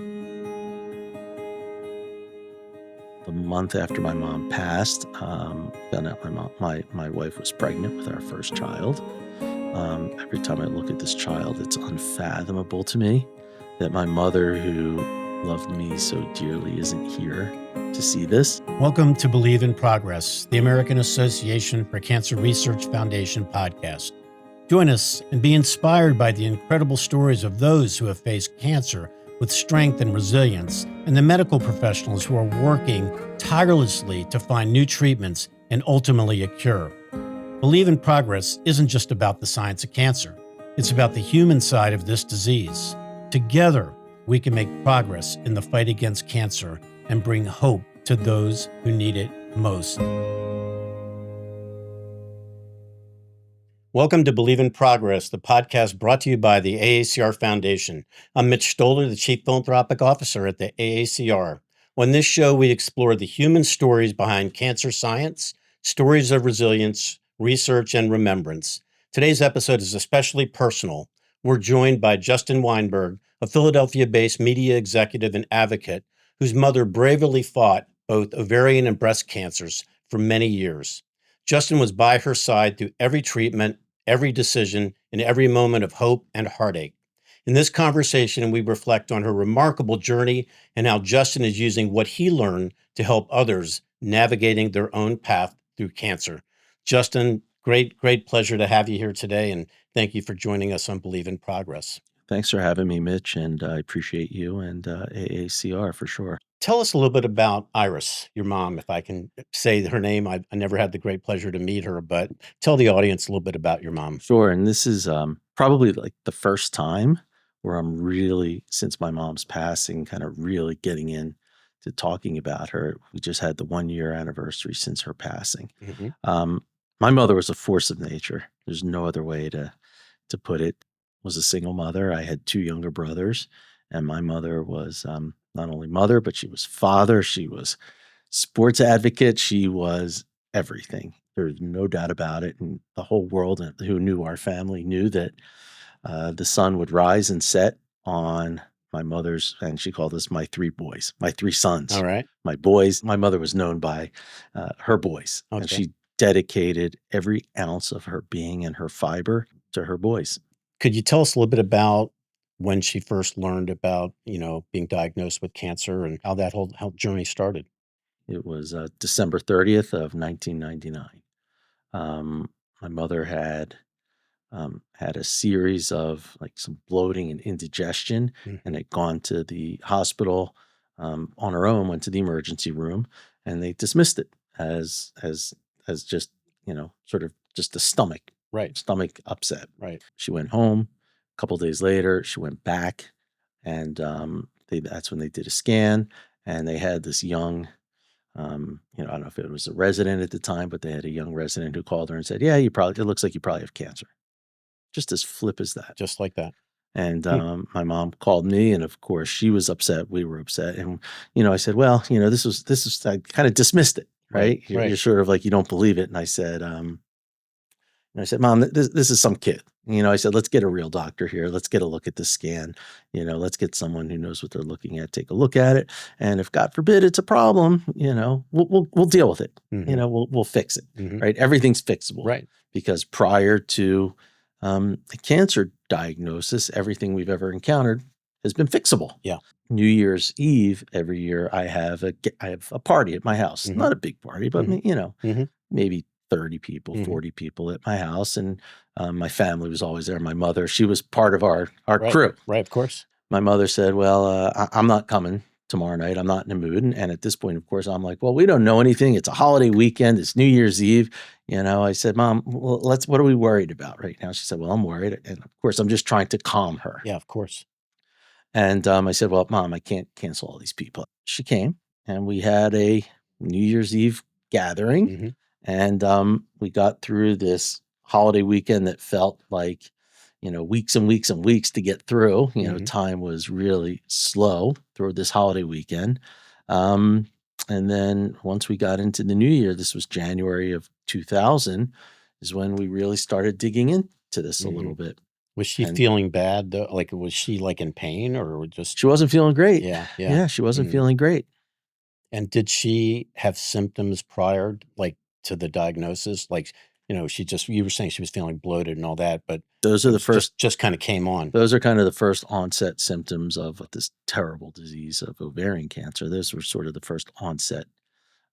The month after my mom passed, found out my wife was pregnant with our first child. Every time I look at this child, it's unfathomable to me that my mother, who loved me so dearly, isn't here to see this. Welcome to Believe in Progress, the American Association for Cancer Research Foundation podcast. Join us and be inspired by the incredible stories of those who have faced cancer with strength and resilience, and the medical professionals who are working tirelessly to find new treatments and ultimately a cure. Believe in Progress isn't just about the science of cancer. It's about the human side of this disease. Together, we can make progress in the fight against cancer and bring hope to those who need it most. Welcome to Believe in Progress, the podcast brought to you by the AACR Foundation. I'm Mitch Stoller, the Chief Philanthropic Officer at the AACR. On this show, we explore the human stories behind cancer science, stories of resilience, research, and remembrance. Today's episode is especially personal. We're joined by Justin Wineburgh, a Philadelphia-based media executive and advocate whose mother bravely fought both ovarian and breast cancers for many years. Justin was by her side through every treatment, every decision, and every moment of hope and heartache. In this conversation, we reflect on her remarkable journey and how Justin is using what he learned to help others navigating their own path through cancer. Justin, great pleasure to have you here today, and thank you for joining us on Believe in Progress. Thanks for having me, Mitch, and I appreciate you and AACR for sure. Tell us a little bit about Iris, your mom, if I can say her name. I never had the great pleasure to meet her, but tell the audience a little bit about your mom. Sure, and this is probably like the first time where I'm really, since my mom's passing, kind of really getting in to talking about her. We just had the 1-year anniversary since her passing. Mm-hmm. My mother was a force of nature. There's no other way to put it. Was a single mother. I had 2 younger brothers, and my mother was not only mother, but she was father. She was sports advocate. She was everything. There's no doubt about it. And the whole world who knew our family knew that the sun would rise and set on my mother's, and she called us my 3 boys, my 3 sons. All right. My boys. My mother was known by her boys. Okay. And she dedicated every ounce of her being and her fiber to her boys. Could you tell us a little bit about when she first learned about, being diagnosed with cancer and how that whole journey started? It was December 30th of 1999. My mother had a series of like some bloating and indigestion, and had gone to the hospital on her own, went to the emergency room, and they dismissed it as just, sort of just a stomach upset. Right. She went home. A couple days later, she went back, and that's when they did a scan, and they had this young, I don't know if it was a resident at the time, but they had a young resident who called her and said, "Yeah, it looks like you probably have cancer." Just as flip as that. Just like that. And my mom called me, and of course she was upset. We were upset, and I said, "Well, this was I kind of dismissed it, right? You're sort of like you don't believe it." And I said, "Mom, this is some kid." I said, "Let's get a real doctor here. Let's get a look at the scan. Let's get someone who knows what they're looking at, take a look at it. And if God forbid it's a problem, we'll deal with it. Mm-hmm. We'll fix it, Mm-hmm. right? Everything's fixable, Right? Because prior to the cancer diagnosis, everything we've ever encountered has been fixable." Yeah. New Year's Eve every year, I have a party at my house. Mm-hmm. Not a big party, but Mm-hmm. maybe 30 people, Mm-hmm. 40 people at my house. And my family was always there. My mother, she was part of our Right. crew. Right, of course. My mother said, "Well, I'm not coming tomorrow night. I'm not in the mood." And at this point, of course, I'm like, "Well, we don't know anything. It's a holiday weekend. It's New Year's Eve." I said, "Mom, well, what are we worried about right now?" She said, "Well, I'm worried." And of course, I'm just trying to calm her. Yeah, of course. And I said, "Well, Mom, I can't cancel all these people." She came, and we had a New Year's Eve gathering. Mm-hmm. And we got through this holiday weekend that felt like, weeks and weeks and weeks to get through. Mm-hmm. Time was really slow through this holiday weekend. And then once we got into the new year, this was January of 2000, is when we really started digging into this a little bit. Was she And feeling bad though? Like, was she like in pain or just? she wasn't feeling great. Yeah, yeah. Yeah, she wasn't Mm. feeling great. And did she have symptoms prior, like to the diagnosis? Like, she just, you were saying she was feeling bloated and all that, but Those it are the was first just kind of came on. those are kind of the first onset symptoms of this terrible disease of ovarian cancer. Those were sort of the first onset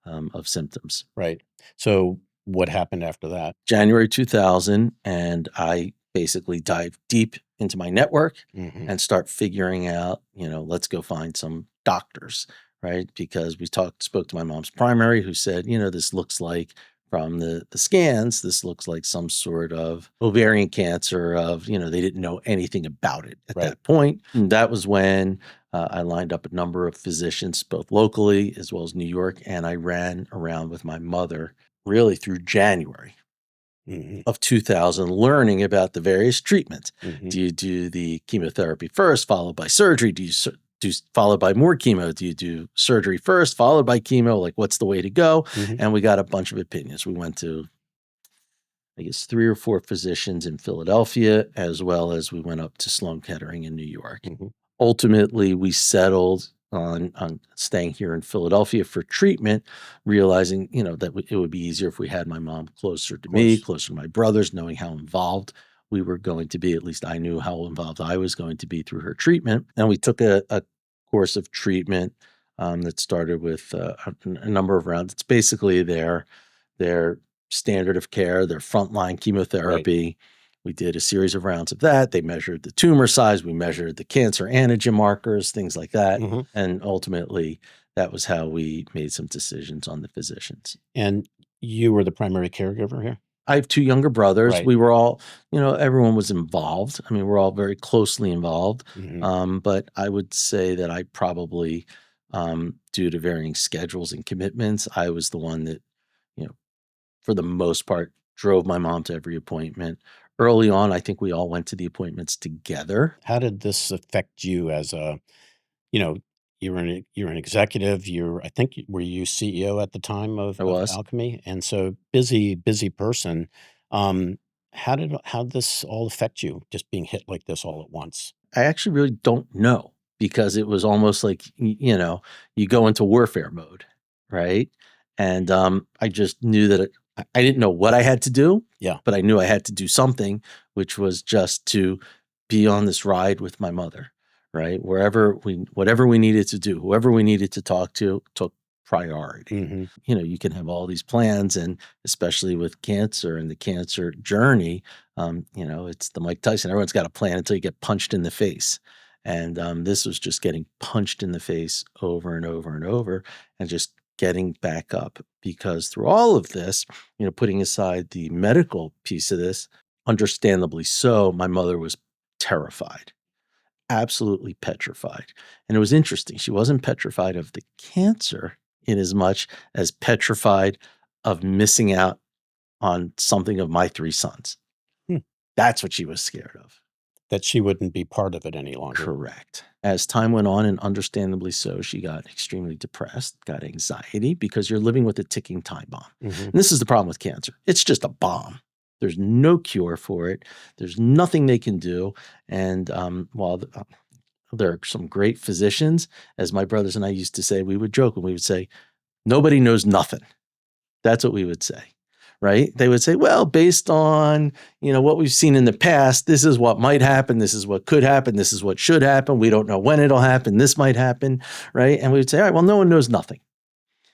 of symptoms. Right. So what happened after that? January 2000, and I basically dive deep into my network Hmm. and start figuring out, let's go find some doctors, right? Because spoke to my mom's primary, who said, this looks like from the scans, this looks like some sort of ovarian cancer they didn't know anything about it at Right. that point. And that was when I lined up a number of physicians, both locally as well as New York, and I ran around with my mother really through January Hmm. of 2000, learning about the various treatments. Hmm. Do you do the chemotherapy first, followed by surgery? Do you do followed by more chemo? Do you do surgery first, followed by chemo? Like, what's the way to go? Hmm. And we got a bunch of opinions. We went to, I guess, 3 or 4 physicians in Philadelphia, as well as we went up to Sloan Kettering in New York. Hmm. Ultimately, we settled on staying here in Philadelphia for treatment, realizing, that it would be easier if we had my mom closer to Of me, course. closer to my brothers, knowing how involved we were going to be. At least I knew how involved I was going to be through her treatment. And we took a course of treatment that started with a number of rounds. It's basically their standard of care, their frontline Right. chemotherapy. We did a series of rounds of that. They measured the tumor size. We measured the cancer antigen markers, things like that. Hmm. And ultimately, that was how we made some decisions on the physicians. And you were the primary caregiver here? I have 2 younger brothers. Right. We were all, everyone was involved. I mean, we're all very closely involved. Hmm. But I would say that I probably, due to varying schedules and commitments, I was the one that, you know, for the most part, drove my mom to every appointment. Early on, I think we all went to the appointments together. How did this affect you as a, you know, you're an executive. I think, were you CEO at the time I of was. Alchemy? And so busy person. Um, how did this all affect you? Just being hit like this all at once. I actually really don't know because it was almost like, you go into warfare mode, right? And I just knew that I didn't know what I had to do, Yeah. but I knew I had to do something, which was just to be on this ride with my mother, right? Whatever we needed to do, whoever we needed to talk to took priority. Hmm. You can have all these plans, and especially with cancer and the cancer journey, it's the Mike Tyson. Everyone's got a plan until you get punched in the face. And this was just getting punched in the face over and over and over, and just getting back up. Because through all of this, putting aside the medical piece of this, understandably so, my mother was terrified, absolutely petrified. And it was interesting. She wasn't petrified of the cancer in as much as petrified of missing out on something of my 3 sons. Hmm. That's what she was scared of. That she wouldn't be part of it any longer. Correct. As time went on, and understandably so, she got extremely depressed, got anxiety, because you're living with a ticking time bomb. Hmm. And this is the problem with cancer. It's just a bomb. There's no cure for it. There's nothing they can do. And while there are some great physicians, as my brothers and I used to say, we would joke and we would say, nobody knows nothing. That's what we would say, right? They would say, well, based on, what we've seen in the past, this is what might happen. This is what could happen. This is what should happen. We don't know when it'll happen. This might happen, right? And we would say, all right, well, no one knows nothing.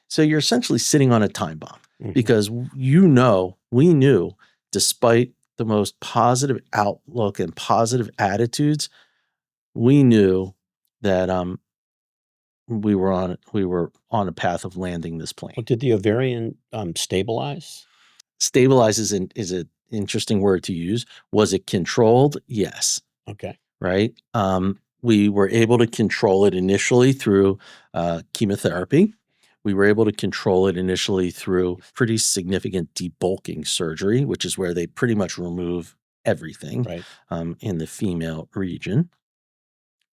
So you're essentially sitting on a time bomb Hmm. because we knew, despite the most positive outlook and positive attitudes, we knew that we were on a path of landing this plane. Well, did the ovarian stabilize? Stabilize is an interesting word to use. Was it controlled? Yes. Okay. Right. We were able to control it initially through chemotherapy. We were able to control it initially through pretty significant debulking surgery, which is where they pretty much remove everything Right. in the female region.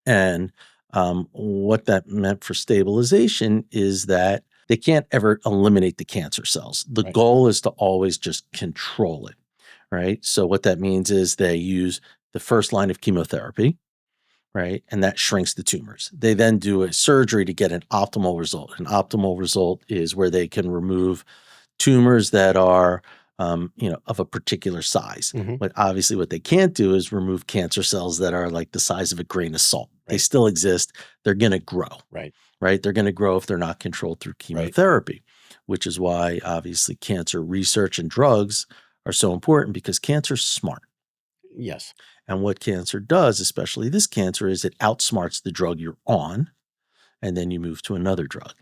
And what that meant for stabilization is that they can't ever eliminate the cancer cells. The Right. goal is to always just control it, right? So what that means is they use the first line of chemotherapy, right? And that shrinks the tumors. They then do a surgery to get an optimal result. An optimal result is where they can remove tumors that are, of a particular size. Mhm. But obviously, what they can't do is remove cancer cells that are like the size of a grain of salt. They Right. still exist. They're going to grow, Right. right? They're going to grow if they're not controlled through chemotherapy, which is why obviously cancer research and drugs are so important, because cancer's smart. Yes. And what cancer does, especially this cancer, is it outsmarts the drug you're on, and then you move to another drug,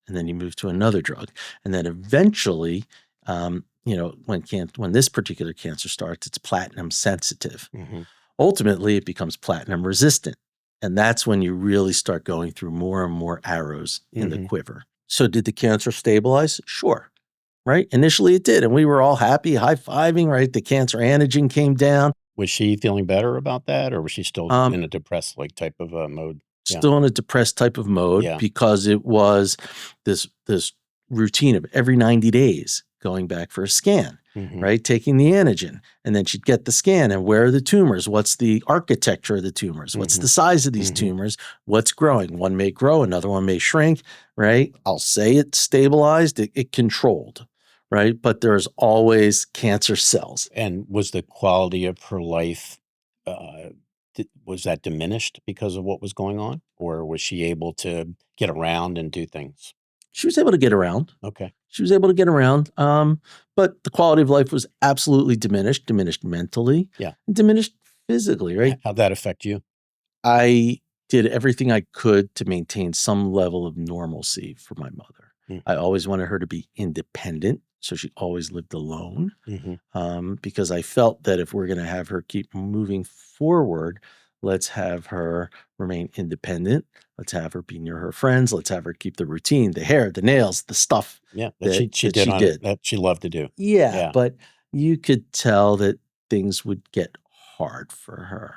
and then you move to another drug. And then eventually, when this particular cancer starts, it's platinum sensitive. Mhm. Ultimately, it becomes platinum resistant. And that's when you really start going through more and more arrows in the Mhm. quiver. So did the cancer stabilize? Sure. Right? Initially it did. And we were all happy, high-fiving, right? The cancer antigen came down. Was she feeling better about that, or was she still Um, in a depressed, like, type of, mode? Yeah. Still in a depressed type of mode, Yeah. because it was this routine of every 90 days going back for a scan, Mhm. right? Taking the antigen, and then she'd get the scan, and where are the tumors? What's the architecture of the tumors? What's Mhm. the size of these Mhm. tumors? What's growing? One may grow, another one may shrink, right? I'll say it stabilized, it controlled, right? But there's always cancer cells. And was the quality of her life, uh, was that diminished because of what was going on? Or was she able to get around and do things? She was able to get around. Okay. She was able to get around, but the quality of life was absolutely diminished mentally, Yeah. and diminished physically, right? How'd that affect you? I did everything I could to maintain some level of normalcy for my mother. Mm. I always wanted her to be independent, so she always lived alone, Mhm. because I felt that if we're going to have her keep moving forward, let's have her remain independent. Let's have her be near her friends. Let's have her keep the routine, the hair, the nails, the stuff Yeah, that that she that did she on did. that she loved to do. Yeah, Yeah. but you could tell that things would get hard for her,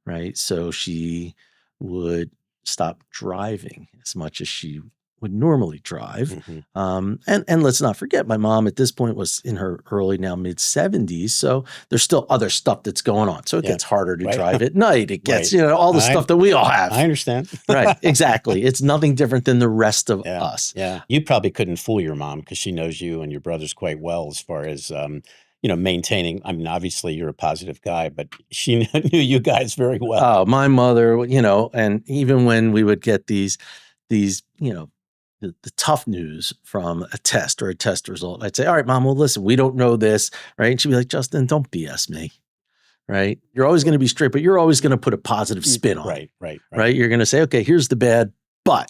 right? So she would stop driving as much as she would normally drive. Mhm. And let's not forget, my mom at this point was in her early, now mid 70s. So there's still other stuff that's going on. So it Yeah. gets harder to Right. drive at night. It Right. gets, all the I stuff that we all I have. understand. Right. Exactly. It's nothing different than the rest of Yeah. us. Yeah. You probably couldn't fool your mom because she knows you and your brothers quite well as far as, maintaining. I mean, obviously you're a positive guy, but she knew you guys very well. Oh, my mother, and even when we would get these, the tough news from a test or a test result, I'd say, all right, mom, well, listen, we don't know this, right? And she'd be like, Justin, don't BS me, right? You're always going to be straight, but you're always going to put a positive spin on it, Right. right? You're going to say, okay, here's the bad, but,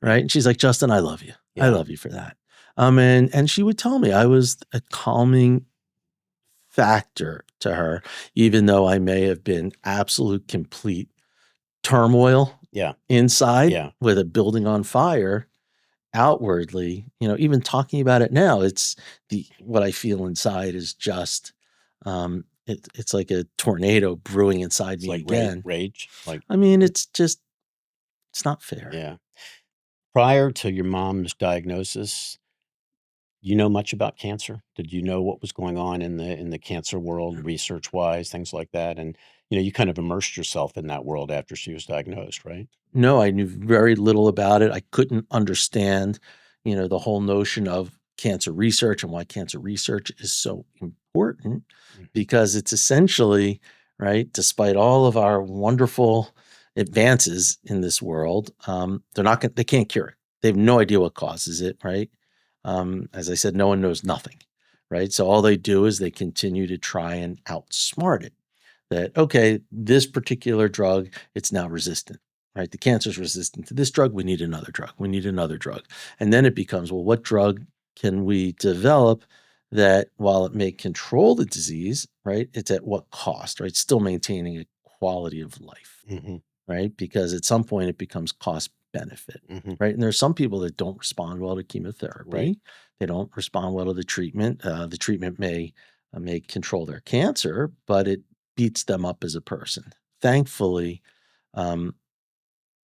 right? And she's like, Justin, I love you. I Yeah. love you for that. And she would tell me I was a calming factor to her, even though I may have been absolute complete turmoil Yeah. inside Yeah. with a building on fire. Outwardly, even talking about it now, it's what I feel inside is just, it's like a tornado brewing inside It's me like again. rage. Like, I mean, it's not fair. yeah. Prior to your mom's diagnosis, you know much about cancer? Did you know what was going on in the cancer world, research wise, things like that? And you kind of immersed yourself in that world after she was diagnosed, right? No, I knew very little about it. I couldn't understand, the whole notion of cancer research and why cancer research is so important, Mhm. because it's essentially, right, despite all of our wonderful advances in this world, they can't cure it. They have no idea what causes it, right? As I said, no one knows nothing, right? So all they do is they continue to try and outsmart it. That, okay, this particular drug, it's now resistant, right? The cancer is resistant to this drug. We need another drug. We need another drug. And then it becomes, well, what drug can we develop that, while it may control the disease, right, it's at what cost, right? Still maintaining a quality of life, Hmm. right? Because at some point it becomes cost benefit, Hmm. right? And there's some people that don't respond well to chemotherapy. Right. They don't respond well to the treatment. The treatment may control their cancer, but it beats them up as a person. Thankfully, um,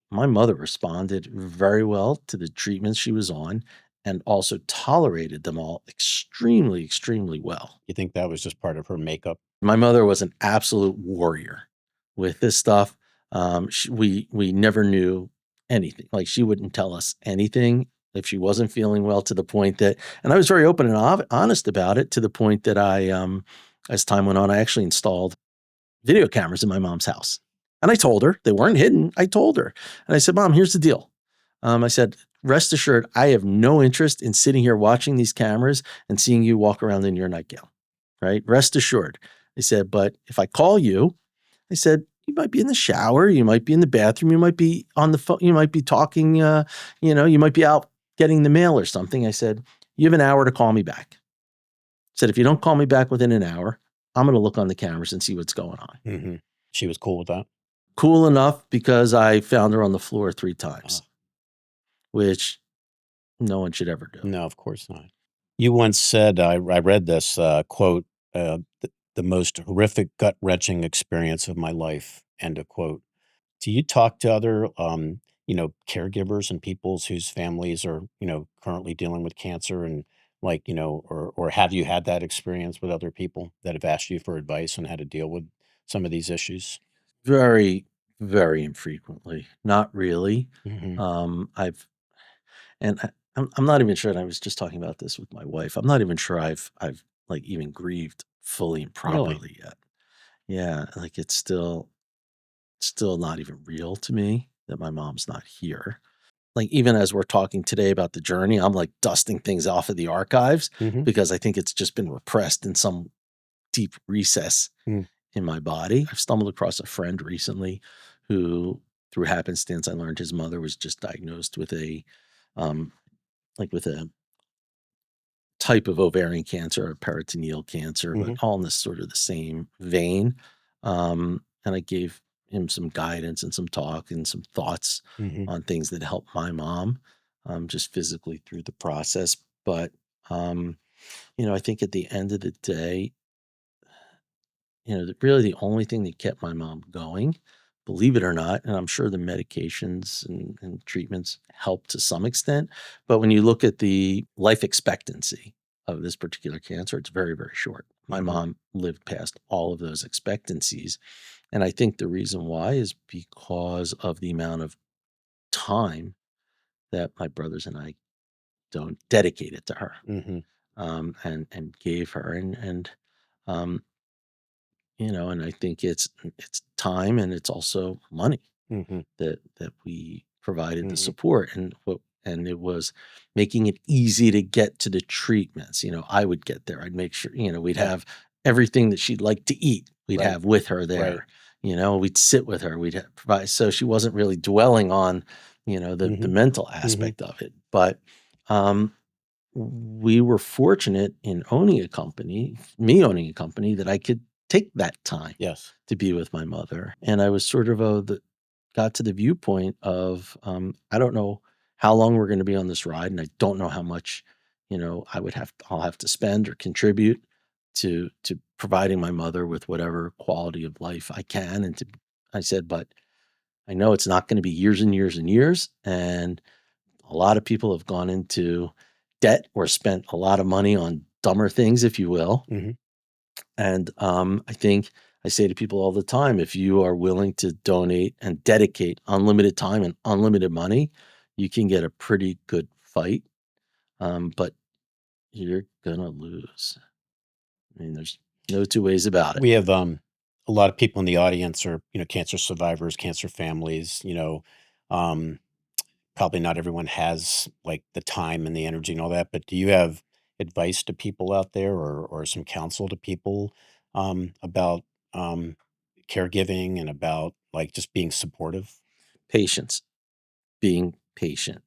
my mother responded very well to the treatments she was on, and also tolerated them all extremely, extremely well. You think that was just part of her makeup? My mother was an absolute warrior with this stuff. We never knew anything. Like, she wouldn't tell us anything if she wasn't feeling well, to the point that, and I was very open and honest about it, to the point that as time went on, I actually installed video cameras in my mom's house. And I told her, they weren't hidden. I told her, and I said, "Mom, here's the deal." I said, "Rest assured, I have no interest in sitting here watching these cameras and seeing you walk around in your nightgown, right? Rest assured." I said, "But if I call you," I said, "you might be in the shower, you might be in the bathroom, you might be on the phone, you might be talking, you might be out getting the mail or something." I said, "You have an hour to call me back." I said, "If you don't call me back within an hour, I'm going to look on the cameras and see what's going on." Hmm. She was cool with that. Cool enough, because I found her on the floor 3 times, Oh, which no one should ever do. no, of course not. You once said, I read this quote, the most horrific, gut wrenching experience of my life, end of quote. Do you talk to other, caregivers and peoples whose families are, currently dealing with cancer, and like, or have you had that experience with other people that have asked you for advice on how to deal with some of these issues? Very, very infrequently. Not really. Hmm. I've and I'm not even sure, and I was just talking about this with my wife. I'm not even sure I've like even grieved fully and Really? properly yet. Yeah, like, it's still not even real to me that my mom's not here. Like, even as we're talking today about the journey, I'm like dusting things off of the archives, Hmm. because I think it's just been repressed in some deep recess in my body. I've stumbled across a friend recently who, through happenstance, I learned his mother was just diagnosed with um, with a type of ovarian cancer or peritoneal cancer, but Hmm. all in this sort of the same vein. And I gave him some guidance and some talk and some thoughts Hmm. on things that helped my mom, just physically through the process. But, um, I think at the end of the day, really the only thing that kept my mom going, believe it or not, and I'm sure the medications and treatments help to some extent, but when you look at the life expectancy of this particular cancer, it's very, very short. My Hmm. mom lived past all of those expectancies. And I think the reason why is because of the amount of time that my brothers and I don't dedicated to her, Hmm. and gave her. Um, and I think it's time, and it's also money Hmm. that we provided the Hmm. support, and it was making it easy to get to the treatments. I would get there. I'd make sure, we'd Yeah. have everything that she'd like to eat. We'd Right. have with her Right. there. We'd sit with her. Provide, so she wasn't really dwelling on, the Hmm. mental Hmm. aspect of it. But um, we were fortunate in me owning a company, that I could take that time Yes. to be with my mother. And I was sort of got to the viewpoint of, I don't know how long we're going to be on this ride, and I don't know how much, I'll have to spend or contribute to providing my mother with whatever quality of life I can. I said, but I know it's not going to be years and years and years. And a lot of people have gone into debt or spent a lot of money on dumber things, if you will. Hmm. And I think I say to people all the time, if you are willing to donate and dedicate unlimited time and unlimited money, you can get a pretty good fight. But you're gonna lose. I mean, there's no two ways about it. We have a lot of people in the audience are, cancer survivors, cancer families, um, probably not everyone has like the time and the energy and all that, but do you have advice to people out there, or some counsel to people about um, caregiving, and about like just being supportive? Patience, being patient,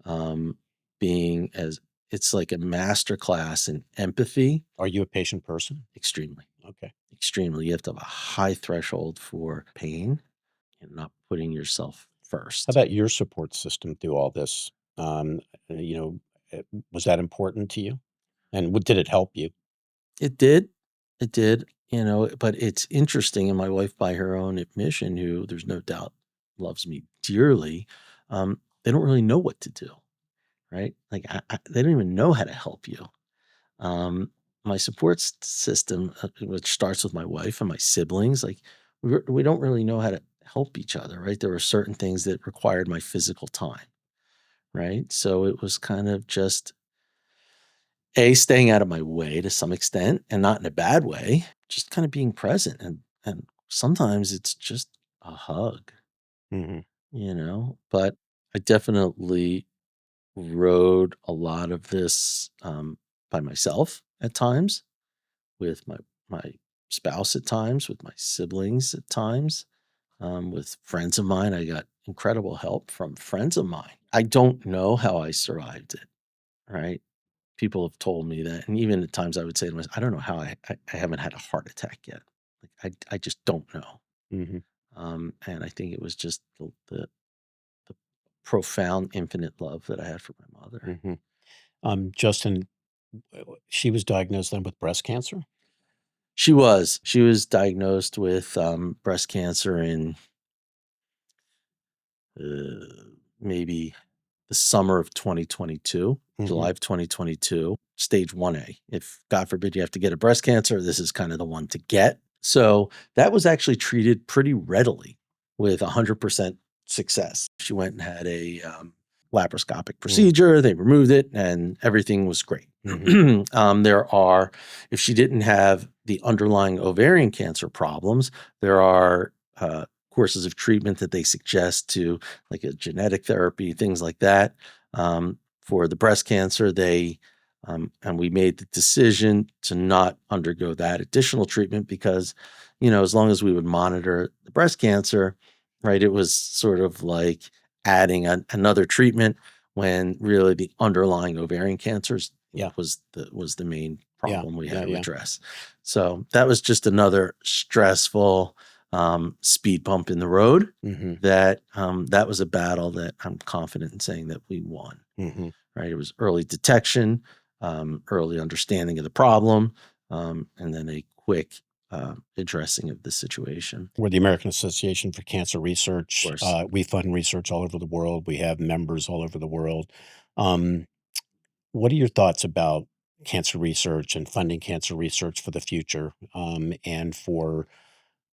um, being as it's like a master class in empathy. Are you a patient person? Extremely, Okay. extremely. You have to have a high threshold for pain and not putting yourself How first. about your support system through all this? Um, you know, was that important to you? And what did it help you? It did. It did, but it's interesting, and my wife, by her own admission, who there's no doubt loves me dearly, they don't really know what to do, right? Like, they don't even know how to help you. Um, my support system, which starts with my wife and my siblings, like we don't really know how to help each other, right? There were certain things that required my physical time, right? So it was kind of just staying out of my way to some extent, and not in a bad way, just kind of being present, and sometimes it's just a hug, Mhm. But I definitely rode a lot of this by myself at times, with my spouse at times, with my siblings at times, with friends of mine. I got incredible help from friends of mine. I don't know how I survived it, right? People have told me that, and even at times I would say to myself, I don't know how I haven't had a heart attack yet. Like I just don't know. Mhm. And I think it was just the profound, infinite love that I had for my mother. Mhm. Justin, she was diagnosed then with breast cancer? She was diagnosed with breast cancer in maybe the summer of 2022, Mhm. July of 2022, stage 1A. If God forbid you have to get a breast cancer, this is kind of the one to get. So that was actually treated pretty readily with 100% success. She went and had a laparoscopic Mm. procedure. They removed it and everything was great. Mhm. There are, if she didn't have the underlying ovarian cancer problems, there are courses of treatment that they suggest to, like a genetic therapy, things like that. For the breast cancer, and we made the decision to not undergo that additional treatment because, as long as we would monitor the breast cancer, right, it was sort of like adding another treatment when really the underlying ovarian cancers Yeah. was the main Yeah. problem we had Yeah, to yeah. address. So that was just another stressful speed bump in the road. Mhm. That was a battle that I'm confident in saying that we won. Mhm. Right, it was early detection, early understanding of the problem, and then a quick addressing of the situation. We're the American Association for Cancer Of Research. course, We fund research all over the world. We have members all over the world. Um, what are your thoughts about cancer research and funding cancer research for the future, and for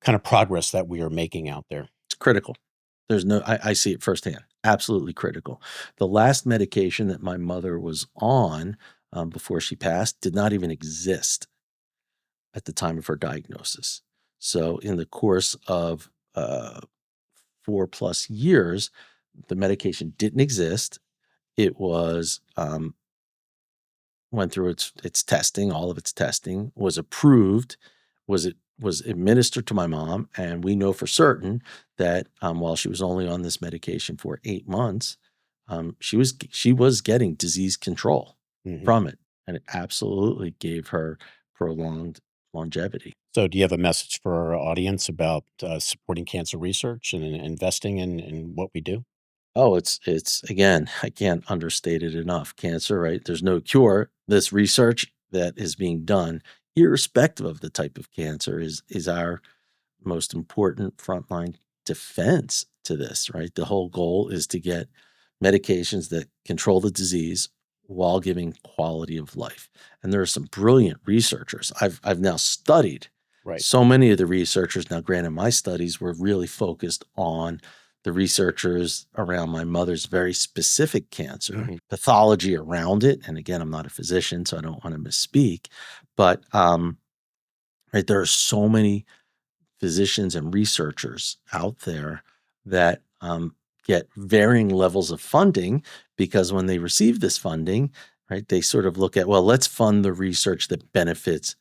kind of progress that we are making out there? it's critical. There's no, I see it firsthand. Absolutely critical. The last medication that my mother was on before she passed did not even exist at the time of her diagnosis. So, in the course of 4 plus years, the medication didn't exist. It was went through its testing, all of its testing, was approved, was administered to my mom, and we know for certain that while she was only on this medication for 8 months, she was getting disease control Mhm. from it, and it absolutely gave her prolonged longevity. So, do you have a message for our audience about supporting cancer research and investing in what we do? Oh, it's again, I can't understate it enough. Cancer, right? There's no cure. This research that is being done, irrespective of the type of cancer, is our most important frontline defense to this, right? The whole goal is to get medications that control the disease while giving quality of life. And there are some brilliant researchers. I've now studied Right. so many of the researchers. Now, granted, my studies were really focused on the researchers around my mother's very specific cancer, Mhm. pathology around it. And again, I'm not a physician, so I don't want to misspeak. But right, there are so many physicians and researchers out there that get varying levels of funding because when they receive this funding, right, they sort of look at, well, let's fund the research that benefits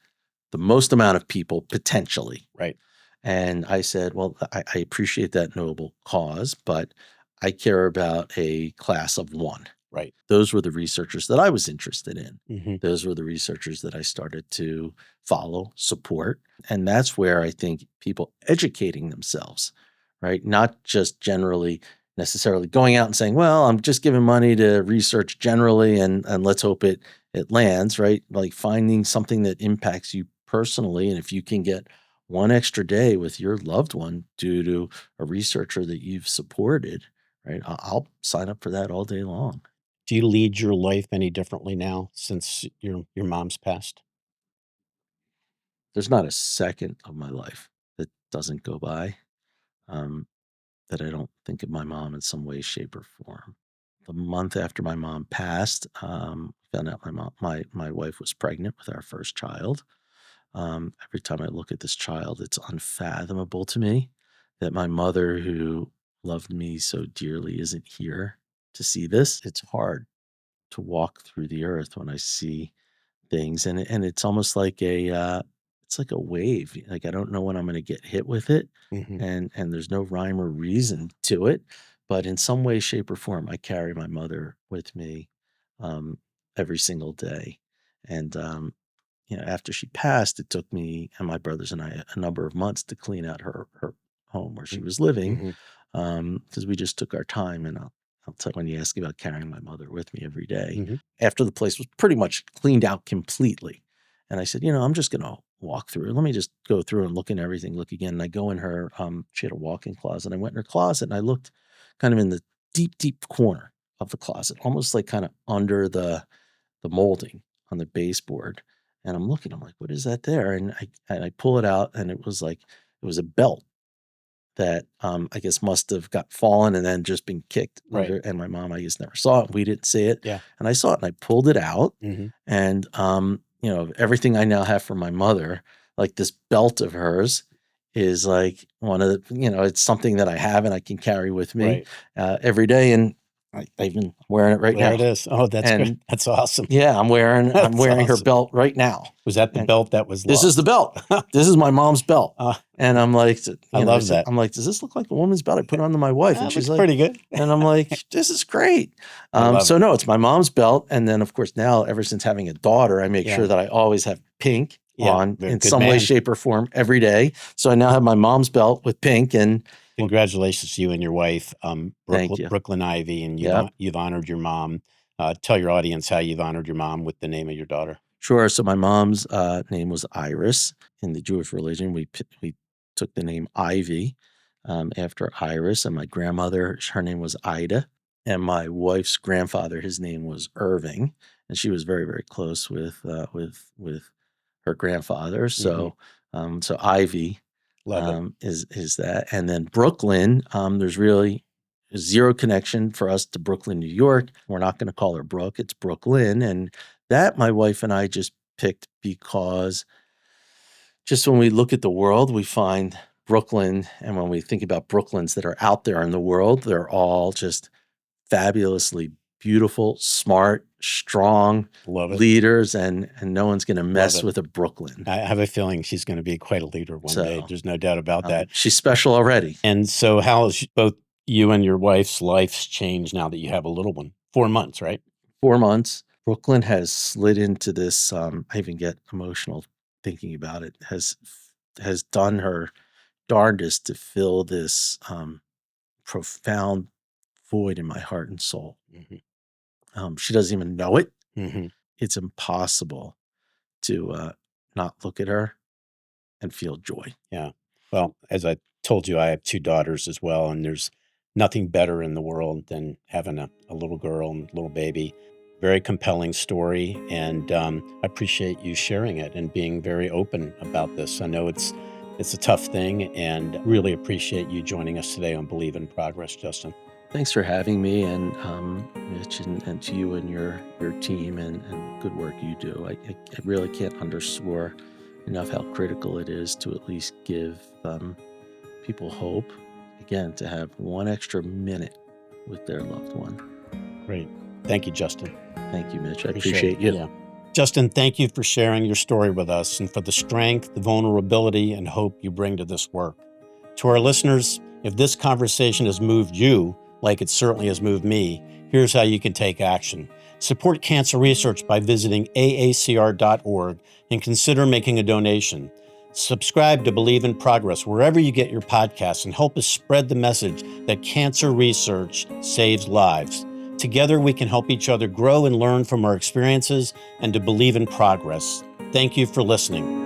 the most amount of people potentially. Right. And I said, well, I appreciate that noble cause, but I care about a class of one. Right. Those were the researchers that I was interested in. Mhm. Those were the researchers that I started to follow, support. And that's where I think people educating themselves, right? Not just generally necessarily going out and saying, well, I'm just giving money to research generally and let's hope it lands, right? Like finding something that impacts you personally. And if you can get one extra day with your loved one due to a researcher that you've supported, right? I'll sign up for that all day long. Do you lead your life any differently now since your mom's passed? there's not a second of my life that doesn't go by, um, that I don't think of my mom in some way, shape, or form. The month after my mom passed, found out my wife was pregnant with our first child. Every time I look at this child, it's unfathomable to me that my mother, who loved me so dearly, isn't here to see this. It's hard to walk through the earth when I see things, and it's almost like it's like a wave. Like I don't know when I'm going to get hit with it, Hmm. and there's no rhyme or reason to it, but in some way, shape, or form, I carry my mother with me um, every single day, and after she passed, it took me and my brothers and I a number of months to clean out her home where she was living, Hmm. because we just took our time. And I'll tell when you ask me about carrying my mother with me every day, Hmm. after the place was pretty much cleaned out completely, and I said, I'm just gonna walk through. Let me just go through and look in everything, look again. And I go in her. She had a walk-in closet. I went in her closet and I looked kind of in the deep, deep corner of the closet, almost like kind of under the molding on the baseboard. And I'm looking, I'm like, what is that there? And I pull it out, and it was like it was a belt that I guess must have got fallen and then just been kicked Right. under. And my mom, I guess, never saw it. We didn't see it. Yeah. And I saw it and I pulled it out. Hmm. And everything I now have from my mother, like this belt of hers is like one of the, it's something that I have and I can carry with me Right. every day. And I even wearing it right There now. it is. Oh, that's good. And That's awesome. yeah, I'm wearing I'm That's wearing her awesome. belt right now. Was that the And belt that was this is the lost? belt. This is my mom's belt. Uh, And I'm like, I I love said, that. I'm like, does this look like a woman's belt? I put it on to my wife, and That she's looks like, pretty good. and I'm like, this is great. I love So it. no, it's my mom's belt. And then of course now, ever since having a daughter, I make sure Yeah. that I always have pink Yeah. on Very in good some way, man. shape, or form every day. So I now have my mom's belt with pink. And well, Congratulations to you and your wife, thank you. Brooklyn Ivy, and Yep. you've honored your mom. Tell your audience how you've honored your mom with the name of your daughter. Sure. So my mom's name was Iris. In the Jewish religion, we took the name Ivy after Iris, and my grandmother, her name was Ida, and my wife's grandfather, his name was Irving, and she was very, very close with her grandfather. Hmm. So Ivy Love it. is that, and then Brooklyn. There's really zero connection for us to Brooklyn, New York. We're not going to call her Brooke; it's Brooklyn, and that my wife and I just picked because just when we look at the world, we find Brooklyn. And when we think about Brooklyns that are out there in the world, they're all just fabulously beautiful, smart, strong Love it. leaders, and no one's going to Love mess it. with a Brooklyn. I have a feeling she's going to be quite a leader one day. So There's no doubt about that. she's special already. And so, how has both you and your wife's lives changed now that you have a little one? 4 months, right? 4 months. Brooklyn has slid into this. I even get emotional thinking about it. Has done her darndest to fill this profound void in my heart and soul. Hmm. She doesn't even know it. Hmm. It's impossible to not look at her and feel joy. Yeah. Well, as I told you, I have 2 daughters as well, and there's nothing better in the world than having a little girl and little baby. Very compelling story, and I appreciate you sharing it and being very open about this. I know it's a tough thing, and really appreciate you joining us today on Believe in Progress, Justin. Thanks for having me, and Mitch, and to you and your team, and good work you do. I really can't underscore enough how critical it is to at least give people hope, again, to have one extra minute with their loved one. Great. Thank you, Justin. Thank you, Mitch. I appreciate you. Yeah. Justin, thank you for sharing your story with us and for the strength, the vulnerability, and hope you bring to this work. To our listeners, if this conversation has moved you, like it certainly has moved me, here's how you can take action. Support cancer research by visiting aacr.org and consider making a donation. Subscribe to Believe in Progress wherever you get your podcasts and help us spread the message that cancer research saves lives. Together, we can help each other grow and learn from our experiences and to believe in progress. Thank you for listening.